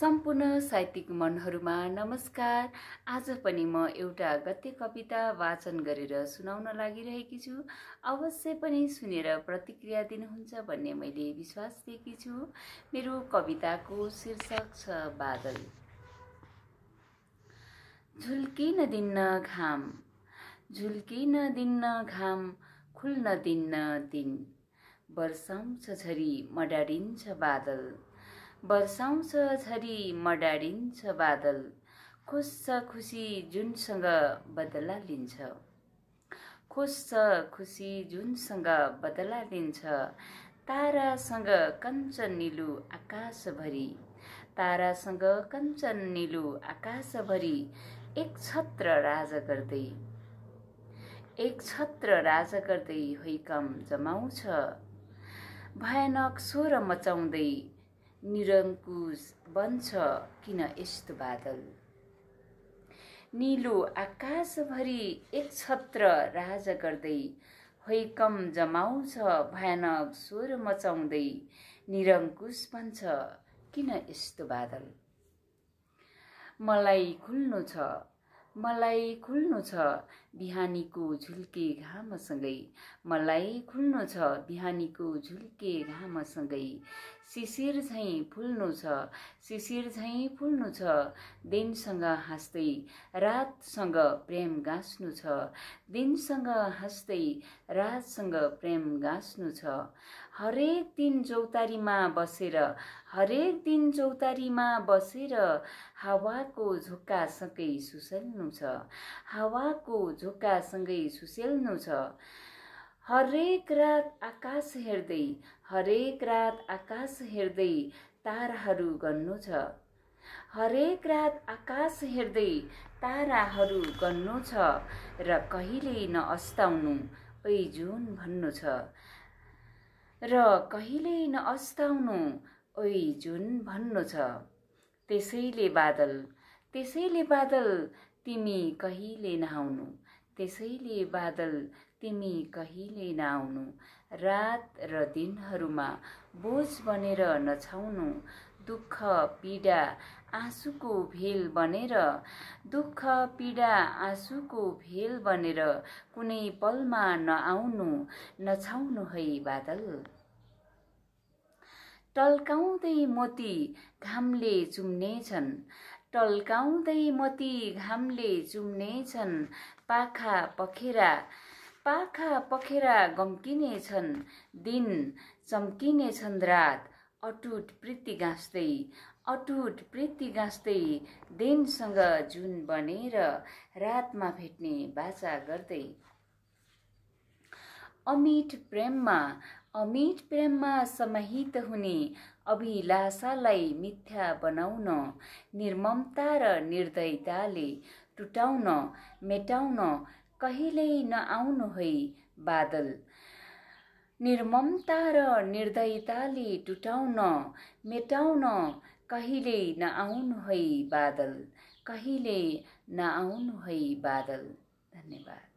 सम्पूर्ण साहित्यिक मनहरूमा नमस्कार। आज पनि म एउटा गद्य कविता वाचन गरेर सुनाउन लागिरहेकी छु। अवश्य पनि सुनेर प्रतिक्रिया दिनुहुन्छ भन्ने मैले विश्वास दिएकी छु। मेरो कविताको शीर्षक छ बादल। झुल्किन दिन्न घाम, झुल्किन दिन्न घाम, खुल्न दिन्न दिन। वर्षाउँछ झरी मडाडिन्छ बादल, वर्षाउँछ झरी मडाडिन्छ बादल। खोज्छ खुसी जुनसँग बदला लिन्छ, खोज्छ खुसी जुनसँग बदला लिन्छ। तारासँग कञ्चन नीलु आकाशभरि, तारासँग कञ्चन नीलु आकाशभरि। एक छत्र राज गर्दै, एक छत्र राज गर्दै हैकम जमाउँछ। भयानक स्वर मचाउँदै निरङ्कुश बन्छ किन यस्तो बादल। नीलो आकाशभरि एक छत्र राज गर्दै हैकम जमाउँछ। भयानक स्वर मचाउँदै निरङ्कुश बन्छ किन यस्तो बादल। मलाई खुल्नु छ, मलाई खुल्नु छ बिहानीको झुल्के घामसँगै। मलाई खुल्नु छ बिहानीको झुल्के घामसँगै। शिशिर झैँ फुल्नु छ, शिशिर झैँ फुल्नु छ। दिनसँग हाँस्दै रातसँग प्रेम गाँस्नु छ, दिनसँग हाँस्दै रातसँग प्रेम गाँस्नु छ। हरेक दिन चौतारीमा बसेर, हरेक दिन चौतारीमा बसेर हावाको झोक्कासँगै सुसेल्नु छ, हावाको झोक्कासँगै सुसेल्नु छ। हरेक रात आकाश हेर्दै, हरेक रात आकाश हेर्दै ताराहरू गन्नु छ, हरेक रात आकाश हेर्दै ताराहरू गन्नु छ। र कहिल्यै नअस्ताउनु ओइ जुन भन्नु छ, र कहिल्यै नअस्ताउनु ओइ जुन भन्नु छ। त्यसैले बादल, त्यसैले बादल तिमी कहिले नआउनु, त्यसैले बादल तिमी कहिले नआउनु। रात र दिनहरूमा बोझ बनेर नछाउनु। दुःख पीडा आँसुको भेल बनेर, दुःख पीडा आँसुको भेल बनेर कुनै पलमा नआउनु, नछाउनु है बादल। टल्काउँदै मोती घामले चुम्नेछन्, टल्काउँदै मोती घामले चुम्नेछन्। पाखा पखेरा, पाखा पखेरा गम्किनेछन् दिन, चम्किनेछन् रात। अटुट प्रीति गाँस्दै, अटुट प्रीति गाँस्दै दिनसँग जुन बनेर रातमा भेट्ने बाचा गर्दै। अमिट प्रेममा, अमिट प्रेममा समाहित हुने अभिलाषालाई मिथ्या बनाउन। निर्ममता र निर्दयताले टुटाउन, मेटाउन कहिल्यै नआउनु है बादल। निर्ममता र निर्दयताले टुटाउन, मेटाउन कहिल्यै नआउनु है बादल, कहिल्यै नआउनु है बादल। धन्यवाद।